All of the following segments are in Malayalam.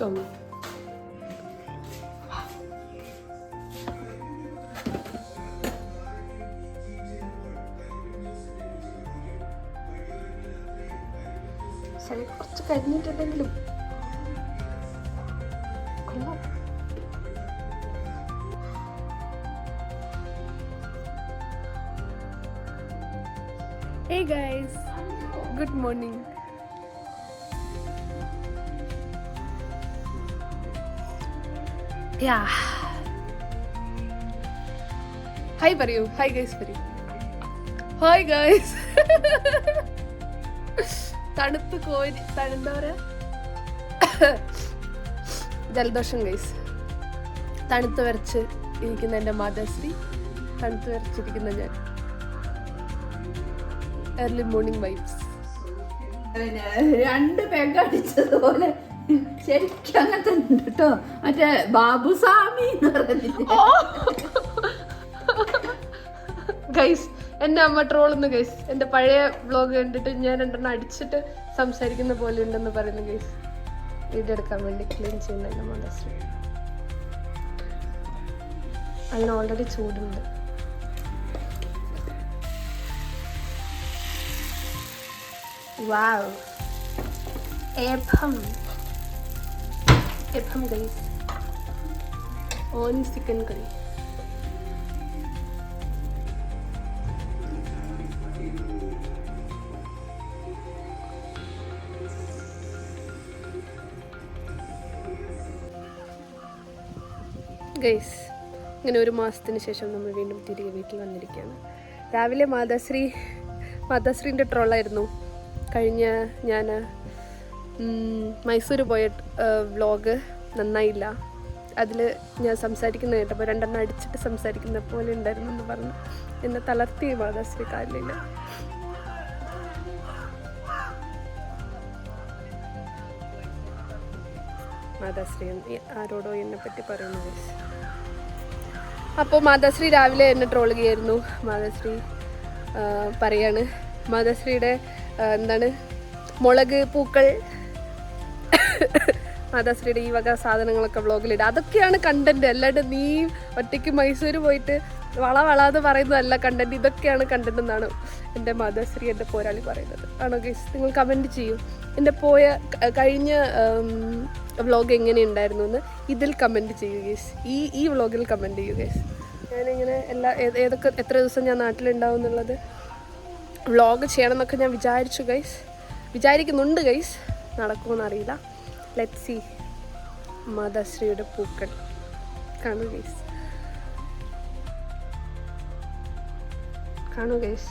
Show me. കുറച്ച് കഴിഞ്ഞിട്ടുണ്ടെങ്കിലും കൊള്ളാം. Hey guys, good morning. Yeah. Hi പറയൂ. Hi guys പറയൂ. Hi guys. തണുപ്പ് കോരി എന്താ പറയാ, ജലദോഷം ഗൈസ്. തണുത്ത് വരച്ച് ഇരിക്കുന്ന എൻ്റെ മാതാശ്രീ, തണുത്ത് വരച്ചിരിക്കുന്ന ഞാൻ. Early morning vibes. രണ്ട് പെങ്കടിച്ചതുപോലെ ശരിക്കും അങ്ങനത്തെ ഉണ്ട് കേട്ടോ. മറ്റേ ബാബുസ്വാമി എന്ന് പറഞ്ഞിട്ട് ഗൈസ് എൻ്റെ അമ്മ ട്രോളുന്നു ഗൈസ്. എൻ്റെ പഴയ വ്ലോഗ് കണ്ടിട്ട് ഞാൻ രണ്ടെണ്ണം അടിച്ചിട്ട് സംസാരിക്കുന്ന പോലെ ഉണ്ടെന്ന് പറയുന്നു ഗൈസ്. വീഡിയോ എടുക്കാൻ വേണ്ടി ക്ലീൻ ചെയ്യുന്ന എൻ്റെ മാതാശ്രീ. അതിന് ഓൾറെഡി ചൂടുണ്ട്. വാവ്, ഏപ്പം ഏപ്പം ഗൈസ്. ഓൺ ചിക്കൻ കറി. ഗൈസ്, ഇങ്ങനെ ഒരു മാസത്തിന് ശേഷം നമ്മൾ വീണ്ടും തിരികെ വീട്ടിൽ വന്നിരിക്കുകയാണ്. രാവിലെ മാതാശ്രീൻ്റെ ട്രോളായിരുന്നു കഴിഞ്ഞ ഞാൻ മൈസൂർ പോയ വ്ലോഗ്. നന്നായില്ല. അതിൽ ഞാൻ സംസാരിക്കുന്ന കേട്ടപ്പോൾ രണ്ടെണ്ണം അടിച്ചിട്ട് സംസാരിക്കുന്ന പോലെ ഉണ്ടായിരുന്നു എന്ന് പറഞ്ഞു എന്നെ തളർത്തി മാതാശ്രീ കാലിൽ. മാതാശ്രീ ആരോടോ എന്നെ പറ്റി പറയുന്നു. അപ്പോൾ മാതാശ്രീ രാവിലെ എന്നെ ട്രോൾ ചെയ്യായിരുന്നു. മാതാശ്രീ പറയാണ്, മാതാശ്രീയുടെ എന്താണ് മുളക് പൂക്കൾ, മാതാശ്രീയുടെ ഈ വക സാധനങ്ങളൊക്കെ വ്ളോഗിലിടുക. അതൊക്കെയാണ് കണ്ടന്റ്. അല്ലാണ്ട് നീ ഒറ്റയ്ക്ക് മൈസൂർ പോയിട്ട് വളാതെ പറയുന്നതല്ല കണ്ടന്റ്. ഇതൊക്കെയാണ് കണ്ടന്റ് എന്നാണ് എൻ്റെ മാതാശ്രീ, എൻ്റെ പോരാളി പറയുന്നത്. ആണോ ഗൈസ്? നിങ്ങൾ കമൻറ്റ് ചെയ്യൂ. എൻ്റെ കഴിഞ്ഞ വ്ളോഗ് എങ്ങനെയുണ്ടായിരുന്നു എന്ന് ഇതിൽ കമൻറ്റ് ചെയ്യൂ ഗൈസ്. ഈ വ്ളോഗിൽ കമൻറ്റ് ചെയ്യൂ ഗൈസ്. ഞാനിങ്ങനെ എത്ര ദിവസം ഞാൻ നാട്ടിലുണ്ടാവും എന്നുള്ളത് വ്ളോഗ് ചെയ്യണം എന്നൊക്കെ ഞാൻ വിചാരിക്കുന്നുണ്ട് ഗൈസ്. നടക്കുമെന്നറിയില്ല. Let's see. മാതാശ്രീയുടെ പൂക്കൾ കാണൂ ഗൈസ്. കാണൂ ഗൈസ്.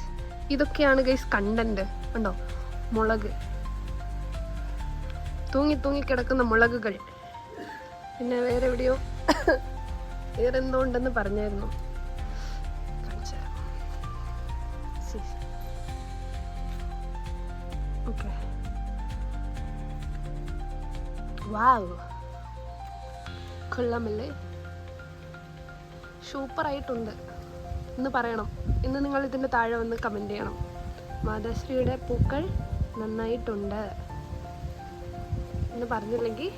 ഇതൊക്കെയാണ് ഗൈസ് കണ്ടന്റ്. ഉണ്ടോ? മുളക്, തൂങ്ങി കിടക്കുന്ന മുളകുകൾ. പിന്നെ വേറെ എവിടെയോ വേറെന്തോ ഉണ്ടെന്ന് പറഞ്ഞായിരുന്നു. ഓക്കെ. വാവ്, കൊള്ളാമല്ലേ? സൂപ്പറായിട്ടുണ്ട് എന്ന് പറയണം. ഇന്ന് നിങ്ങൾ ഇതിൻ്റെ താഴെ വന്ന് കമൻറ്റ് ചെയ്യണം. മാതാശ്രീയുടെ പൂക്കൾ നന്നായിട്ടുണ്ട് എന്ന് പറഞ്ഞില്ലെങ്കിൽ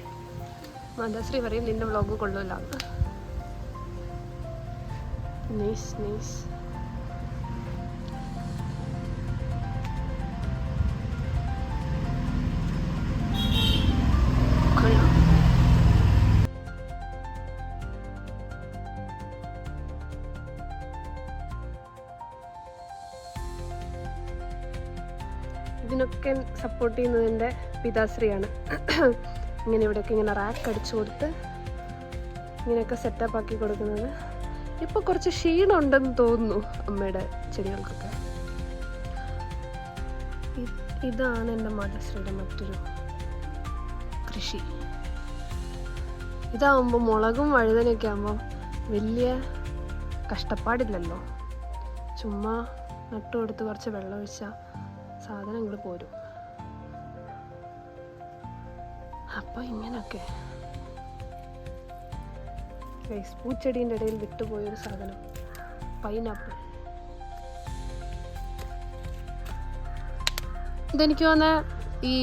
മാതാശ്രീ പറയും നിന്റെ വ്ളോഗ് കൊള്ളില്ല. നൈസ്. ഇതിനൊക്കെ സപ്പോർട്ട് ചെയ്യുന്നതിൻ്റെ പിതാശ്രീയാണ്. ഇങ്ങനെ ഇവിടെയൊക്കെ ഇങ്ങനെ റാക്ക് അടിച്ചു കൊടുത്ത് ഇങ്ങനെയൊക്കെ സെറ്റപ്പ് ആക്കി കൊടുക്കുന്നത്. ഇപ്പോൾ കുറച്ച് ക്ഷീണം ഉണ്ടെന്ന് തോന്നുന്നു അമ്മയുടെ ചെടികൾക്കൊക്കെ. ഇതാണ് എൻ്റെ മാതാശ്രീയുടെ മറ്റൊരു കൃഷി. ഇതാവുമ്പോൾ മുളകും വഴുതനയൊക്കെ ആകുമ്പോൾ വലിയ കഷ്ടപ്പാടില്ലല്ലോ. ചുമ്മാ നട്ടു കൊടുത്ത് കുറച്ച് വെള്ളം ഒഴിച്ചാൽ സാധനങ്ങൾ പോരും. അപ്പോൾ ഇങ്ങനെയൊക്കെ പൂച്ചെടീൻ്റെ ഇടയിൽ വിട്ടുപോയൊരു സാധനം, പൈനാപ്പിൾ. ഇതെനിക്ക് തോന്നുന്നത് ഈ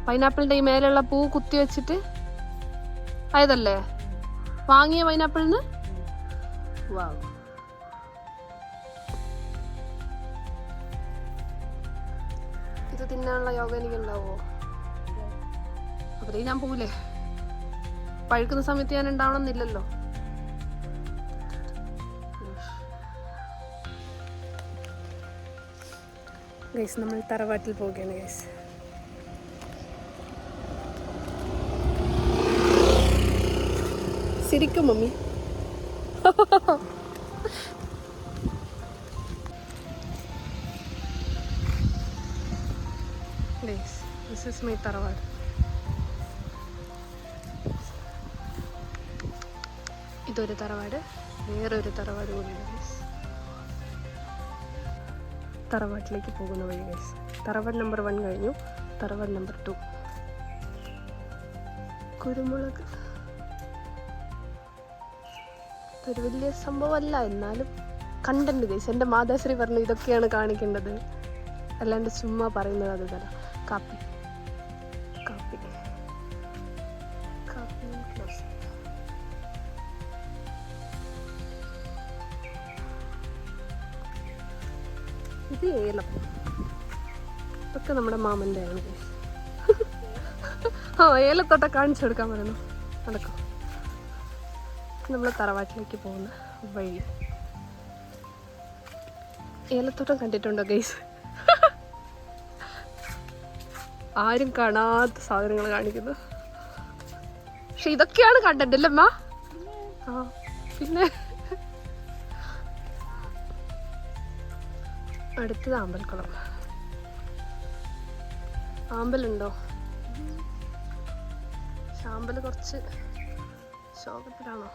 പൈനാപ്പിളിൻ്റെ ഈ മേലുള്ള പൂ കുത്തി വെച്ചിട്ട് ആയതല്ലേ വാങ്ങിയ പൈനാപ്പിളിന്? വാവ്. ഇത് തിന്നാനുള്ള യോഗ എനിക്ക് ഉണ്ടാവോ? അപ്പഴേ ഞാൻ പോവില്ലേ? പഴുക്കുന്ന സമയത്ത് ഞാൻ ഉണ്ടാവണമെന്നില്ലല്ലോ. ഗൈസ്, നമ്മൾ തറവാട്ടിൽ പോവുകയാണ് ഗൈസ്. ശരിക്കും mummy. Guys, this is my തറവാട്. ഇതൊരു തറവാട്, വേറൊരു തറവാട് കൂടിയുണ്ട് ഗൈസ്. തറവാട്ടിലേക്ക് പോകുന്ന വഴി ഗൈസ്. തറവാട് നമ്പർ 1 കഴിഞ്ഞു, തറവാട് നമ്പർ 2. കുരുമുളക് ഇതൊരു വലിയ സംഭവമല്ല, എന്നാലും കണ്ടന്റ് ഗൈസ്. എൻ്റെ മാതാശ്രീ പറഞ്ഞു ഇതൊക്കെയാണ് കാണിക്കേണ്ടത്, അല്ലാണ്ട് ചുമ്മാ പറയുന്നത് അത് തരാം. കാപ്പി കാപ്പി കാപ്പി ക്ലോസ്. ഇത് ഏലം. ഇതൊക്കെ നമ്മുടെ മാമൻ്റെ ആണ്. ആ ഏലത്തോട്ടം കാണിച്ചു കൊടുക്കാൻ പറയുന്നു. നടക്കാം. നമ്മൾ തറവാട്ടിലേക്ക് പോകുന്ന വഴി. ഏലത്തോട്ടം കണ്ടിട്ടുണ്ടോ ഗൈസ്? ആരും കാണാത്ത സാധനങ്ങൾ കാണിക്കുന്നു. പക്ഷെ ഇതൊക്കെയാണ് കണ്ടന്റ് അല്ലേ അമ്മ? ആ പിന്നെ അടുത്തത് ആമ്പൽക്കുളം. ആമ്പലുണ്ടോ? ആമ്പൽ കുറച്ച് ശോകത്തിലാണോ?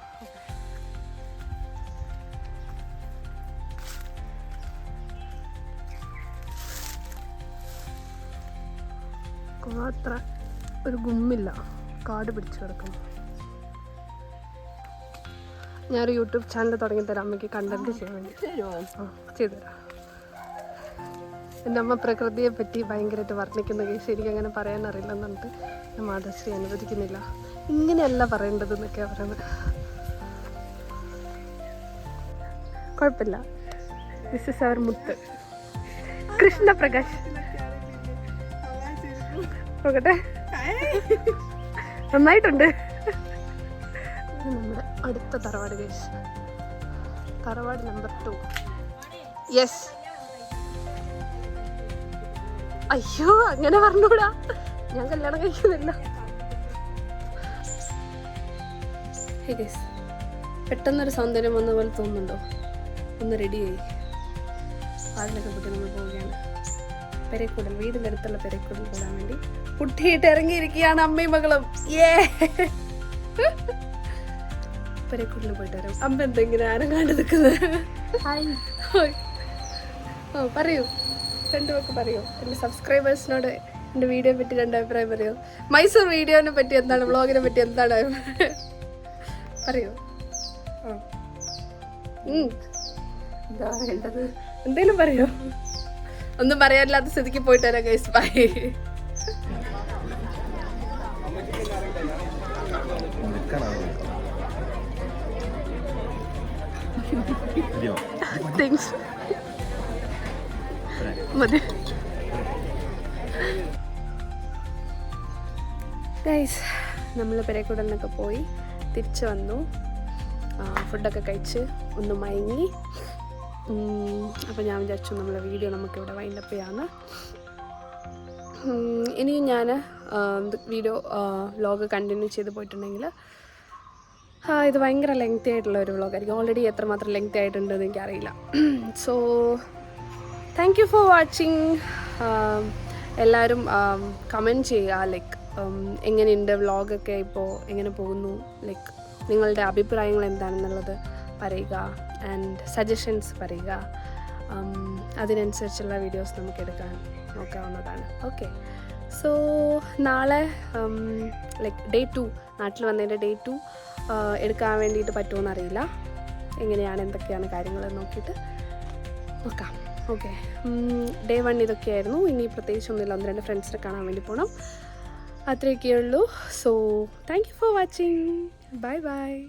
അത്ര ഒരു ഗുമ്മില്ല, കാട് പിടിച്ചു കിടക്കുന്നു. ഞാനൊരു യൂട്യൂബ് ചാനൽ തുടങ്ങി തരാം അമ്മയ്ക്ക് കണ്ടന്റ് ചെയ്യാൻ വേണ്ടി. ചെയ്തുതരാം. എൻ്റെ അമ്മ പ്രകൃതിയെ പറ്റി ഭയങ്കരമായിട്ട് വർണ്ണിക്കുന്ന കേസ് എനിക്ക് അങ്ങനെ പറയാൻ അറിയില്ലെന്ന് പറഞ്ഞിട്ട് മാതാശ്രീ അനുവദിക്കുന്നില്ല. ഇങ്ങനെയല്ല പറയേണ്ടത് എന്നൊക്കെയാണ് പറയുന്നത്. കുഴപ്പമില്ല. ദിസ് ഇസ് അവർ മുത്ത് കൃഷ്ണപ്രകാശ്. നോക്കട്ടെ, നന്നായിട്ടുണ്ട്. നമ്മുടെ അടുത്ത തറവാട് കേസ്, തറവാട് നമ്പർ 2. യെസ്. അയ്യോ, അങ്ങനെ പറഞ്ഞൂടാ, ഞാൻ കല്യാണം കഴിക്കുന്നില്ല. പെട്ടെന്നൊരു സൗന്ദര്യം വന്ന പോലെ തോന്നുന്നുണ്ടോ? ഒന്ന് റെഡിയായി അതിലൊക്കെ പൊട്ടി നമ്മൾ പോവുകയാണ്. പെരക്കൂടൽ, വീടിൻ്റെ അടുത്തുള്ള പെരക്കൂടൽ കൂടാൻ വേണ്ടി കുട്ടിയിട്ട് ഇറങ്ങിയിരിക്കുകയാണ് അമ്മയും മകളും. പെരക്കൂടൽ പോയിട്ട് വരാം. അമ്മ എന്തെങ്കിലും ആരും കണ്ടു നിൽക്കുന്നത്? ഓ പറയൂ, രണ്ടുമൊക്കെ പറയൂ. എൻ്റെ സബ്സ്ക്രൈബേഴ്സിനോട് എൻ്റെ വീഡിയോയെ പറ്റി 2 അഭിപ്രായം പറയൂ. മൈസൂർ വീഡിയോനെ പറ്റി എന്താണ്, വ്ളോഗിനെ പറ്റി എന്താണ് പറയൂ. എന്താ വേണ്ടത്? എന്തേലും പറയോ? ഒന്നും പറയാനില്ലാത്ത സ്ഥിതിക്ക് പോയിട്ട് വരാം ഗൈസ്. ബൈ. താങ്ക്സ്. മതി ഗൈസ്. നമ്മൾ പെരക്കൂടലിനൊക്കെ പോയി തിരിച്ചു വന്നു. ഫുഡൊക്കെ കഴിച്ച് ഒന്ന് മയങ്ങി. അപ്പോൾ ഞാൻ വിചാരിച്ചു നമ്മളെ വീഡിയോ നമുക്കിവിടെ വൈൻഡപ്പ് ചെയ്യാമെന്ന്. ഇനിയും ഞാൻ വീഡിയോ വ്ളോഗ് കണ്ടിന്യൂ ചെയ്ത് പോയിട്ടുണ്ടെങ്കിൽ ഇത് ഭയങ്കര ലെങ്തി ആയിട്ടുള്ള ഒരു വ്ളോഗായിരിക്കും. ഓൾറെഡി എത്രമാത്രം ലെങ്തി ആയിട്ടുണ്ടെന്ന് എനിക്കറിയില്ല. So thank you for watching. എല്ലാവരും കമൻറ്റ് ചെയ്യുക, ലൈക്ക് എങ്ങനെയുണ്ട് വ്ളോഗൊക്കെ, ഇപ്പോൾ എങ്ങനെ പോകുന്നു, ലൈക്ക് നിങ്ങളുടെ അഭിപ്രായങ്ങൾ എന്താണെന്നുള്ളത് പറയുക, ആൻഡ് സജഷൻസ് പറയുക. അതിനനുസരിച്ചുള്ള വീഡിയോസ് നമുക്ക് എടുക്കാൻ നോക്കാവുന്നതാണ്. ഓക്കെ, സോ നാളെ ലൈക്ക് ഡേ 2, നാട്ടിൽ വന്നതിൻ്റെ ഡേ 2 എടുക്കാൻ വേണ്ടിയിട്ട് പറ്റുമോ അറിയില്ല. എങ്ങനെയാണ് എന്തൊക്കെയാണ് കാര്യങ്ങൾ നോക്കിയിട്ട് നോക്കാം. ഓക്കെ, ഡേ 1 ഇതൊക്കെയായിരുന്നു. ഇനി പ്രത്യേകിച്ചൊന്നുമില്ല, 1-2 ഫ്രണ്ട്സിനെ കാണാൻ വേണ്ടി പോകണം. അത്രയൊക്കെ ഉള്ളൂ. So thank you for watching. Bye bye.